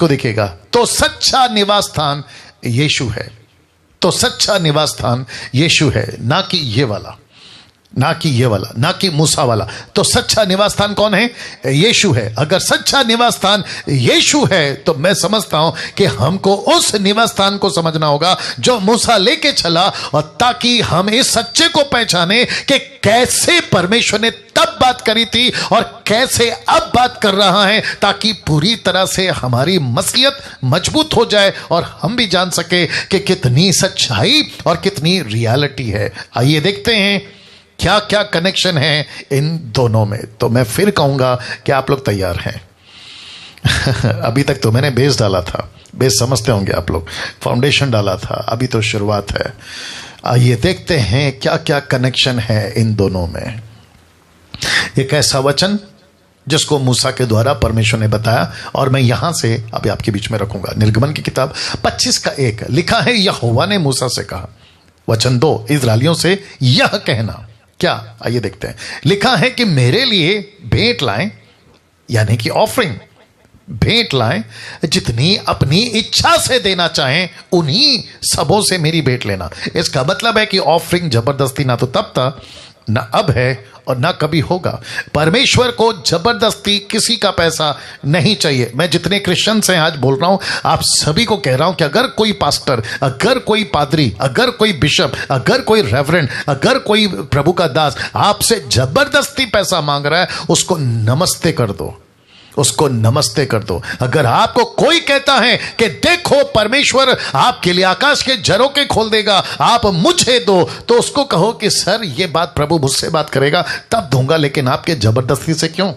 को देखिएगा, तो सच्चा निवास स्थान यीशु है। तो सच्चा निवास स्थान यीशु है, ना कि ये वाला, ना कि ये वाला, ना कि मूसा वाला। तो सच्चा निवास स्थान कौन है? यीशु है। अगर सच्चा निवास स्थान यीशु है तो मैं समझता हूं कि हमको उस निवास स्थान को समझना होगा जो मूसा लेके चला, और ताकि हम इस सच्चे को पहचाने कि कैसे परमेश्वर ने तब बात करी थी और कैसे अब बात कर रहा है, ताकि पूरी तरह से हमारी मसीहत मजबूत हो जाए और हम भी जान सके कि कितनी सच्चाई और कितनी रियलिटी है। आइए देखते हैं क्या क्या कनेक्शन है इन दोनों में। तो मैं फिर कहूंगा कि आप लोग तैयार हैं। अभी तक तो मैंने बेस डाला था, बेस समझते होंगे आप लोग, फाउंडेशन डाला था, अभी तो शुरुआत है। आइए देखते हैं क्या क्या कनेक्शन है इन दोनों में। एक ऐसा वचन जिसको मूसा के द्वारा परमेश्वर ने बताया, और मैं यहां से अभी आपके बीच में रखूंगा। निर्गमन की किताब 25:1 लिखा है, यहोवा ने मूसा से कहा। वचन 2, इस्राएलियों से यह कहना। क्या? आइए देखते हैं। लिखा है कि मेरे लिए भेंट लाएं, यानी कि ऑफरिंग, भेंट लाएं, जितनी अपनी इच्छा से देना चाहें उन्हीं सबों से मेरी भेंट लेना। इसका मतलब है कि ऑफरिंग जबरदस्ती ना तो तब था, ना अब है और ना कभी होगा। परमेश्वर को जबरदस्ती किसी का पैसा नहीं चाहिए। मैं जितने क्रिश्चियन हैं आज बोल रहा हूं, आप सभी को कह रहा हूं कि अगर कोई पास्टर, अगर कोई पादरी, अगर कोई बिशप, अगर कोई रेवरेंड, अगर कोई प्रभु का दास आपसे जबरदस्ती पैसा मांग रहा है, उसको नमस्ते कर दो, उसको नमस्ते कर दो। अगर आपको कोई कहता है कि देखो परमेश्वर आपके लिए आकाश के झरोखे खोल देगा, आप मुझे दो, तो उसको कहो कि सर ये बात प्रभु मुझसे बात करेगा तब दूंगा, लेकिन आपके जबरदस्ती से क्यों?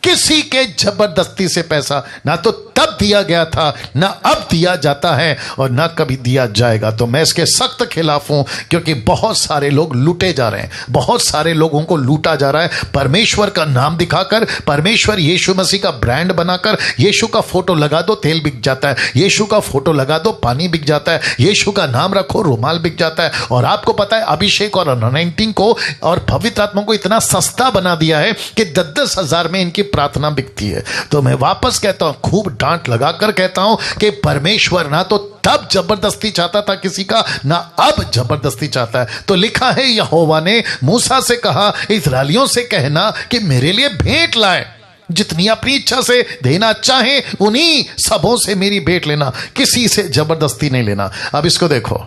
किसी के जबरदस्ती से पैसा ना तो तब दिया गया था, ना अब दिया जाता है और ना कभी दिया जाएगा। तो मैं इसके सख्त खिलाफ हूं, क्योंकि बहुत सारे लोग लूटे जा रहे हैं, बहुत सारे लोगों को लूटा जा रहा है। परमेश्वर का नाम दिखाकर, परमेश्वर यीशु मसीह का ब्रांड बनाकर, यीशु का फोटो लगा दो तेल बिक जाता है, यीशु का फोटो लगा दो पानी बिक जाता है, यीशु का नाम रखो रुमाल बिक जाता है। और आपको पता है अभिषेक और अनॉइंटिंग को और पवित्र आत्मा को इतना सस्ता बना दिया है कि 10-10 हजार में इनकी प्रार्थना बिकती है। तो मैं वापस कहता हूं, खूब डांट लगाकर कहता हूं कि परमेश्वर ना तो तब जबरदस्ती चाहता था किसी का, ना अब जबरदस्ती चाहता है। तो लिखा है, यहोवा ने मूसा से कहा, इस्राएलियों से कहना कि मेरे लिए भेंट लाए, जितनी अपनी इच्छा से देना चाहे उन्हीं सबों से मेरी भेंट लेना, किसी से जबरदस्ती नहीं लेना। अब इसको देखो,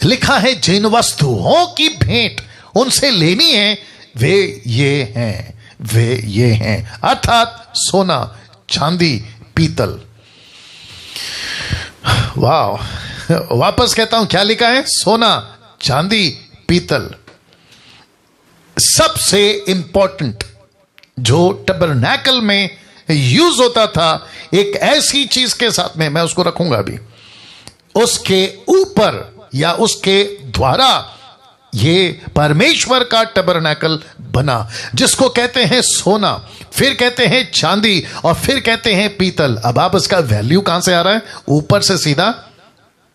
लिखा है जिन वस्तुओं की भेंट उनसे लेनी है वे ये हैं, वे ये हैं, अर्थात सोना, चांदी, पीतल। वाह, वापस कहता हूं क्या लिखा है? सोना, चांदी, पीतल। सबसे इंपॉर्टेंट जो टबरनैकल में यूज होता था, एक ऐसी चीज के साथ में, मैं उसको रखूंगा अभी, उसके ऊपर या उसके द्वारा ये परमेश्वर का टबरनैकल बना, जिसको कहते हैं सोना, फिर कहते हैं चांदी और फिर कहते हैं पीतल। अब आप इसका वैल्यू कहां से आ रहा है? ऊपर से सीधा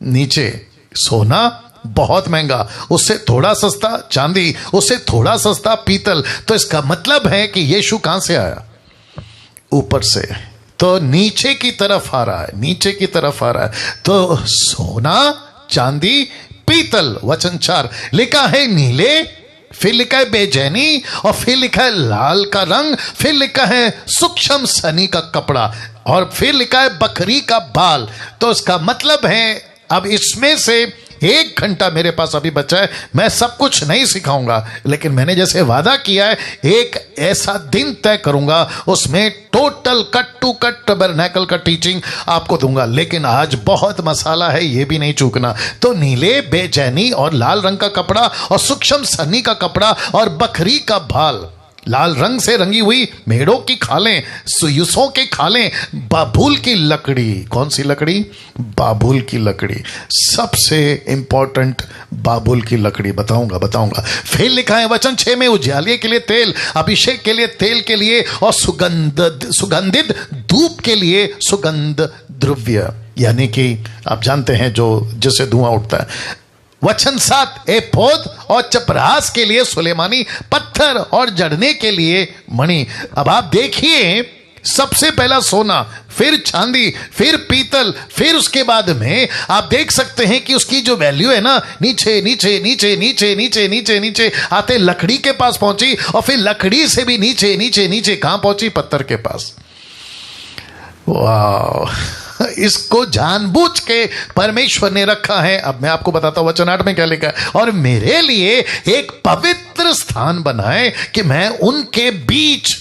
नीचे। सोना बहुत महंगा, उससे थोड़ा सस्ता चांदी, उससे थोड़ा सस्ता पीतल। तो इसका मतलब है कि यीशु कहां से आया? ऊपर से। तो नीचे की तरफ आ रहा है, नीचे की तरफ आ रहा है। तो सोना, चांदी, पीतल। वचन 4 लिखा है नीले, फिर लिखा है बेचैनी, और फिर लिखा है लाल का रंग, फिर लिखा है सूक्ष्म सनी का कपड़ा, और फिर लिखा है बकरी का बाल। तो इसका मतलब है, अब इसमें से 1 घंटा मेरे पास अभी बचा है, मैं सब कुछ नहीं सिखाऊंगा, लेकिन मैंने जैसे वादा किया है एक ऐसा दिन तय करूंगा, उसमें टोटल कट टू कट टबरनैकल का टीचिंग आपको दूंगा। लेकिन आज बहुत मसाला है, ये भी नहीं चूकना। तो नीले, बेचैनी और लाल रंग का कपड़ा और सूक्ष्म सन्नी का कपड़ा और बकरी का बाल, लाल रंग से रंगी हुई मेढ़ों की खालें, सुयुसों के खालें, बाबुल की लकड़ी। कौन सी लकड़ी? बाबुल की लकड़ी। सबसे इंपॉर्टेंट बाबुल की लकड़ी। बताऊंगा। फिर लिखा है वचन 6 में, उजियाले के लिए तेल, अभिषेक के लिए तेल के लिए, और सुगंधित धूप के लिए सुगंध द्रव्य, यानी कि आप जानते हैं जो जिससे धुआं उठता है। वचन 7 एपोद और चपरास के लिए सुलेमानी पत्थर और जड़ने के लिए मणि। अब आप देखिए सबसे पहला सोना, फिर चांदी, फिर पीतल, फिर उसके बाद में आप देख सकते हैं कि उसकी जो वैल्यू है ना, नीचे नीचे नीचे नीचे नीचे नीचे नीचे आते लकड़ी के पास पहुंची, और फिर लकड़ी से भी नीचे नीचे नीचे कहां पहुंची? पत्थर के पास। वाह, इसको जानबूझ के परमेश्वर ने रखा है। अब मैं आपको बताता हूं वचन 8 में क्या लिखा है, और मेरे लिए एक पवित्र स्थान बनाए कि मैं उनके बीच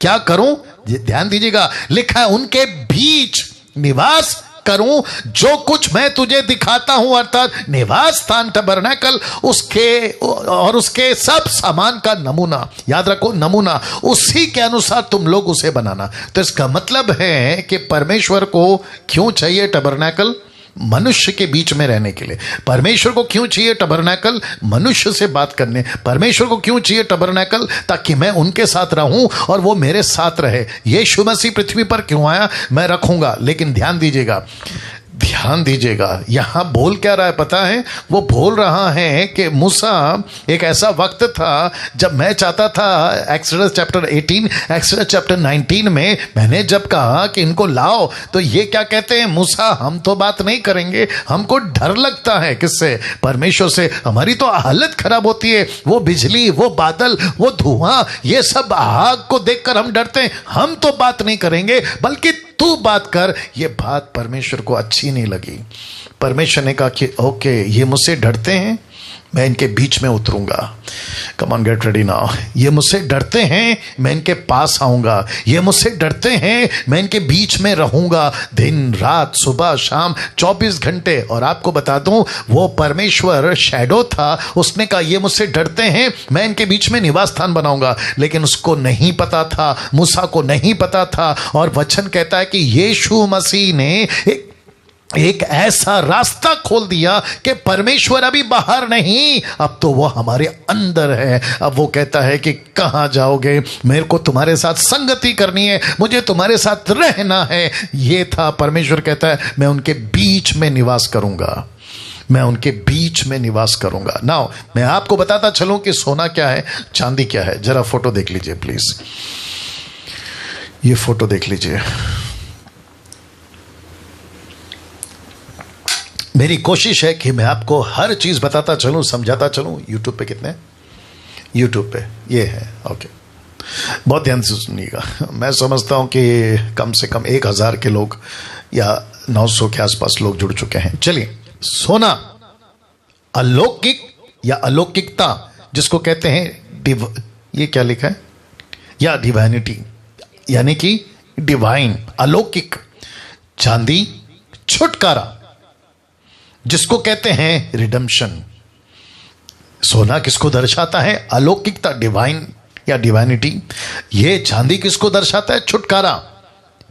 क्या करूं? ध्यान दीजिएगा, लिखा है उनके बीच निवास करूं। जो कुछ मैं तुझे दिखाता हूं, अर्थात निवास स्थान टबरनेकल, उसके और उसके सब सामान का नमूना, याद रखो नमूना, उसी के अनुसार तुम लोग उसे बनाना। तो इसका मतलब है कि परमेश्वर को क्यों चाहिए टबरनेकल? मनुष्य के बीच में रहने के लिए। परमेश्वर को क्यों चाहिए टबरनेकल? मनुष्य से बात करने। परमेश्वर को क्यों चाहिए टबरनेकल? ताकि मैं उनके साथ रहूं और वो मेरे साथ रहे। यीशु मसीह पृथ्वी पर क्यों आया? मैं रखूंगा। लेकिन ध्यान दीजिएगा, ध्यान दीजिएगा, यहां बोल क्या रहा है पता है? वो बोल रहा है कि मूसा, एक ऐसा वक्त था जब मैं चाहता था, एक्सोडस चैप्टर 18, एक्सोडस चैप्टर 19 में मैंने जब कहा कि इनको लाओ, तो ये क्या कहते हैं? मूसा, हम तो बात नहीं करेंगे, हमको डर लगता है। किससे? परमेश्वर से। हमारी तो हालत खराब होती है, वो बिजली, वो बादल, वो धुआं, ये सब आग को देखकर हम डरते हैं, हम तो बात नहीं करेंगे, बल्कि तू बात कर। ये बात परमेश्वर को अच्छी नहीं लगी। परमेश्वर ने कहा कि ओके, ये मुझसे डरते हैं, मैं इनके बीच में उतरूंगा। Come on, get ready now. ये मुझसे डरते हैं, मैं इनके पास आऊंगा। ये मुझसे डरते हैं, मैं इनके बीच में रहूंगा, दिन रात, सुबह शाम, 24 घंटे। और आपको बता दूं, वो परमेश्वर शैडो था, उसने कहा ये मुझसे डरते हैं, मैं इनके बीच में निवास स्थान बनाऊंगा। लेकिन उसको नहीं पता था, मूसा को नहीं पता था। और वचन कहता है कि यीशु मसीह ने एक ऐसा रास्ता खोल दिया कि परमेश्वर अभी बाहर नहीं, अब तो वो हमारे अंदर है। अब वो कहता है कि कहां जाओगे? मेरे को तुम्हारे साथ संगति करनी है, मुझे तुम्हारे साथ रहना है। ये था, परमेश्वर कहता है मैं उनके बीच में निवास करूंगा, मैं उनके बीच में निवास करूंगा। नाउ मैं आपको बताता चलूं कि सोना क्या है, चांदी क्या है। जरा फोटो देख लीजिए प्लीज, ये फोटो देख लीजिए। मेरी कोशिश है कि मैं आपको हर चीज बताता चलूं, समझाता चलूं। यूट्यूब पे कितने? यूट्यूब पे ये है, ओके। बहुत ध्यान से सुनिएगा। मैं समझता हूं कि कम से कम 1000 के लोग या 900 के आसपास लोग जुड़ चुके हैं। चलिए, सोना अलौकिक या अलौकिकता, जिसको कहते हैं ये क्या लिखा है? या डिवाइनिटी, यानी कि डिवाइन, अलौकिक। चांदी छुटकारा, जिसको कहते हैं रिडेम्पशन। सोना किसको दर्शाता है? अलौकिकता, डिवाइन या डिवाइनिटी। ये चांदी किसको दर्शाता है? छुटकारा।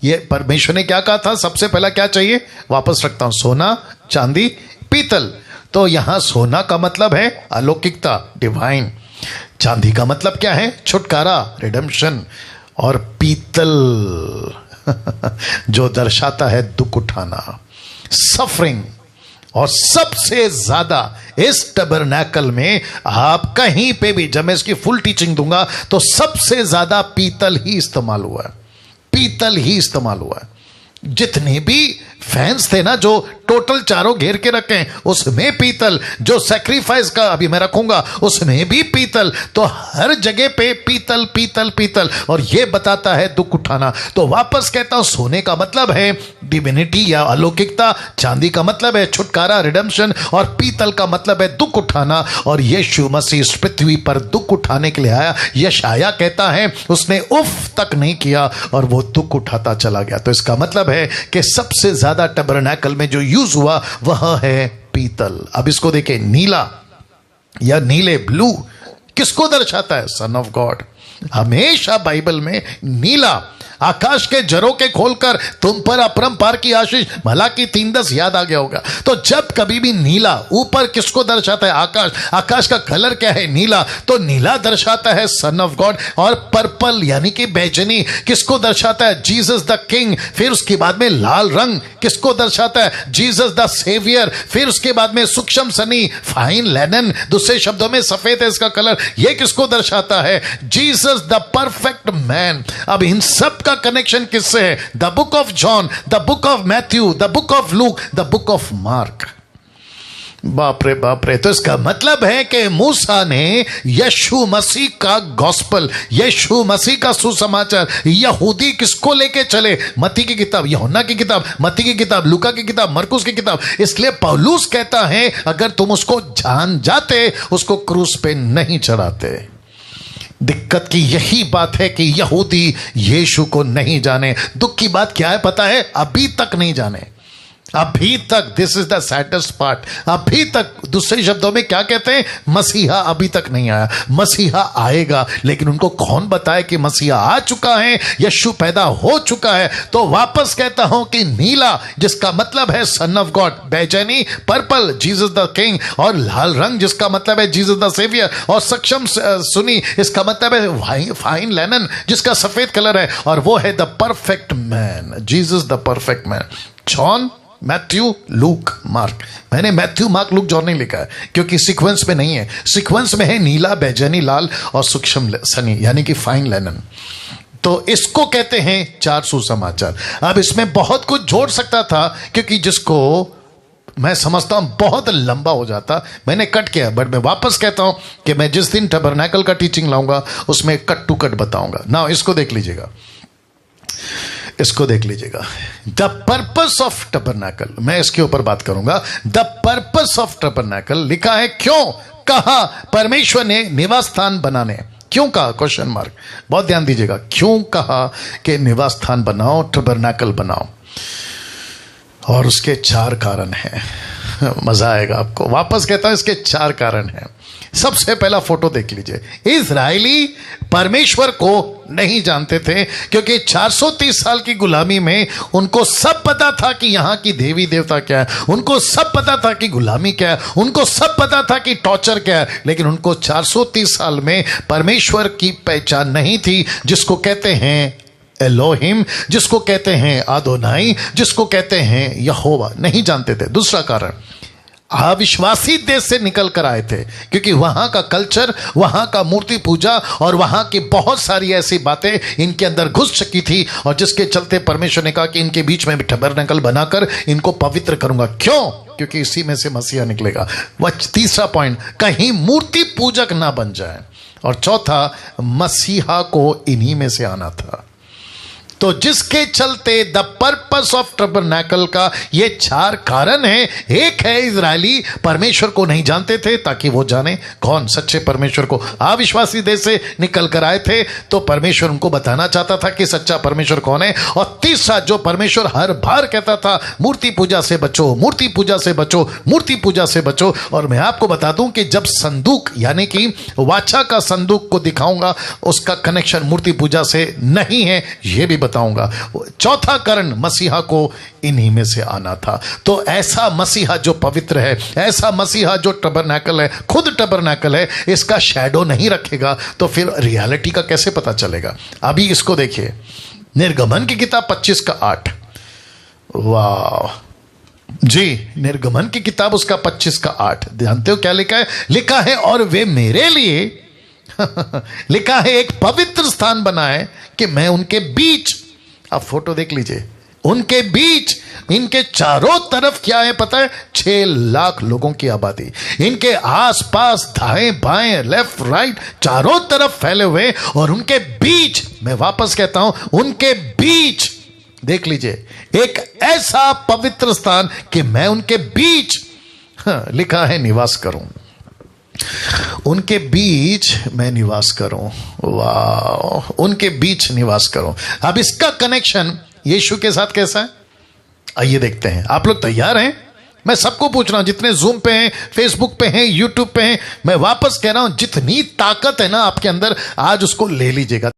ये परमेश्वर ने क्या कहा था? सबसे पहला क्या चाहिए? वापस रखता हूं, सोना, चांदी, पीतल। तो यहां सोना का मतलब है अलौकिकता, डिवाइन। चांदी का मतलब क्या है? छुटकारा, रिडेम्पशन। और पीतल जो दर्शाता है दुख उठाना, सफरिंग। और सबसे ज्यादा इस टबरनेकल में आप कहीं पे भी, जब मैं इसकी फुल टीचिंग दूंगा, तो सबसे ज्यादा पीतल ही इस्तेमाल हुआ है, पीतल ही इस्तेमाल हुआ है। जितने भी फैंस थे ना, जो टोटल चारों घेर के रखे हैं, उसमें पीतल। जो सैक्रिफाइस का अभी मैं रखूंगा, उसमें भी पीतल। तो हर जगह पे पीतल पीतल पीतल। और यह बताता है दुख उठाना। तो वापस कहता हूं, सोने का मतलब है डिविनिटी या अलौकिकता, चांदी का मतलब है छुटकारा, रिडेम्पशन, और पीतल का मतलब है दुख उठाना। और यीशु मसीह इस पृथ्वी पर दुख उठाने के लिए आया। यशाया कहता है उसने उफ तक नहीं किया और वो दुख उठाता चला गया। तो इसका मतलब है कि सबसे ज्यादा टबरनेकल में जो यूज हुआ वह है पीतल। अब इसको देखें, नीला या नीले, ब्लू, किसको दर्शाता है? Son of God. हमेशा बाइबल में नीला, आकाश के जरों के खोलकर तुम पर अपरंपार की आशीष, मलाकी 3:10 याद आ गया होगा। तो जब कभी भी नीला, ऊपर किसको दर्शाता है? आकाश। आकाश का कलर क्या है? नीला। तो नीला दर्शाता है सन ऑफ गॉड। और पर्पल यानी कि बैजनी किसको दर्शाता है? Jesus the king. फिर उसके बाद में लाल रंग किसको दर्शाता है? Jesus the saviour. फिर उसके बाद में सूक्ष्म सनी, फाइन लेनन, दूसरे शब्दों में सफेद है इसका कलर, ये किसको दर्शाता है? Jesus Jesus the perfect man. अब इन सब का कनेक्शन किससे है? The book of John, the book of Matthew, the book of look, the book of mark. बाप रे बाप रे। तो इसका मतलब है कि मूसा ने यीशु मसीह का गॉस्पल, यीशु मसीह का सुसमाचार, यहूदी किसको लेके चले? मत्ती की किताब, यूहन्ना की किताब, मत्ती की किताब, लूका की किताब, मरकुस की किताब। इसलिए पौलुस कहता है अगर तुम उसको जान जाते, उसको क्रूस पे नहीं चढ़ाते। दिक्कत की यही बात है कि यहूदी यीशु को नहीं जाने। दुख की बात क्या है पता है? अभी तक नहीं जाने, अभी तक। This is the saddest part. अभी तक, दूसरे शब्दों में क्या कहते हैं? मसीहा अभी तक नहीं आया। मसीहा आएगा, लेकिन उनको कौन बताए कि मसीहा आ चुका है, यीशु पैदा हो चुका है? तो वापस कहता हूं कि नीला, जिसका मतलब है सन ऑफ गॉड, बैजनी पर्पल जीसस द किंग, और लाल रंग जिसका मतलब है जीसस द सेवियर, और सक्षम सुनी इसका मतलब है फाइन लेनन जिसका सफेद कलर है, और वो है the perfect man, Jesus the perfect man. John, Matthew, look, mark. मैंने मैथ्यू, मार्क, लूक, जॉन नहीं लिखा है क्योंकि सीक्वेंस में नहीं है। सीक्वेंस में है नीला, बैजनी, लाल और सूक्ष्म सनी, यानी कि फाइन लेनन। तो इसको कहते हैं चार सुसमाचार। अब इसमें बहुत कुछ जोड़ सकता था क्योंकि जिसको मैं समझता हूं बहुत लंबा हो जाता, मैंने कट किया। बट मैं वापस कहता हूं कि मैं जिस दिन टबरनैकल का टीचिंग लाऊंगा उसमें कट टू कट बताऊंगा ना। इसको देख लीजिएगा, इसको देख लीजिएगा। द पर्पस ऑफ टबरनैकल, मैं इसके ऊपर बात करूंगा। द पर्पस ऑफ टबरनैकल लिखा है। क्यों कहा परमेश्वर ने निवास स्थान बनाने? क्यों कहा? Question mark. बहुत ध्यान दीजिएगा। क्यों कहा कि निवास स्थान बनाओ, टबरनैकल बनाओ? और उसके चार कारण हैं। मजा आएगा आपको। वापस कहता हूं इसके चार कारण हैं। सबसे पहला फोटो देख लीजिए। इजरायली परमेश्वर को नहीं जानते थे क्योंकि 430 साल की गुलामी में उनको सब पता था कि यहां की देवी देवता क्या है, उनको सब पता था कि गुलामी क्या है, उनको सब पता था कि टॉर्चर क्या है, लेकिन उनको 430 साल में परमेश्वर की पहचान नहीं थी, जिसको कहते हैं एलोहिम, जिसको कहते हैं आदोनाई, जिसको कहते हैं यहोवा। नहीं जानते थे। दूसरा कारण, अविश्वासी देश से निकल कर आए थे क्योंकि वहां का कल्चर, वहां का मूर्ति पूजा और वहां की बहुत सारी ऐसी बातें इनके अंदर घुस चुकी थी, और जिसके चलते परमेश्वर ने कहा कि इनके बीच में भी टबरनैकल बनाकर इनको पवित्र करूंगा। क्यों? क्योंकि इसी में से मसीहा निकलेगा। वह तीसरा पॉइंट, कहीं मूर्ति पूजक ना बन जाए। और चौथा, मसीहा को इन्हीं में से आना था। तो जिसके चलते द पर्पस ऑफ टबरनैकल का ये चार कारण है। एक है इजरायली परमेश्वर को नहीं जानते थे ताकि वो जाने कौन? सच्चे परमेश्वर को। अविश्वासी देश से निकल कर आए थे तो परमेश्वर उनको बताना चाहता था कि सच्चा परमेश्वर कौन है। और तीसरा, जो परमेश्वर हर बार कहता था मूर्ति पूजा से बचो, मूर्ति पूजा से बचो, मूर्ति पूजा से बचो। और मैं आपको बता दूं कि जब संदूक यानी कि वाचा का संदूक को दिखाऊंगा उसका कनेक्शन मूर्ति पूजा से नहीं है, यह भी बताऊंगा। चौथा कारण, मसीहा को इन्हीं में से आना था। तो ऐसा मसीहा जो पवित्र है, ऐसा मसीहा जो टबरनैकल है, खुद टबरनैकल है, इसका शैडो नहीं रखेगा तो फिर रियलिटी का कैसे पता चलेगा? अभी इसको देखिए, निर्गमन की किताब 25 का 8। वाह जी, निर्गमन की किताब उसका 25 का 8। जानते हो क्या लिखा है? लिखा है और वे मेरे लिए लिखा है एक पवित्र स्थान बनाए कि मैं उनके बीच। अब फोटो देख लीजिए, उनके बीच, इनके चारों तरफ क्या है पता है? 6 लाख लोगों की आबादी, इनके आसपास दाएं बाएं लेफ्ट राइट चारों तरफ फैले हुए, और उनके बीच, मैं वापस कहता हूं, उनके बीच देख लीजिए एक ऐसा पवित्र स्थान कि मैं उनके बीच, लिखा है निवास करूं, उनके बीच मैं निवास करूं। वाह, उनके बीच निवास करूं। अब इसका कनेक्शन यीशु के साथ कैसा है? आइए देखते हैं। आप लोग तैयार हैं? मैं सबको पूछ रहा हूं, जितने जूम पे हैं, फेसबुक पे हैं, यूट्यूब पे हैं, मैं वापस कह रहा हूं, जितनी ताकत है ना आपके अंदर, आज उसको ले लीजिएगा।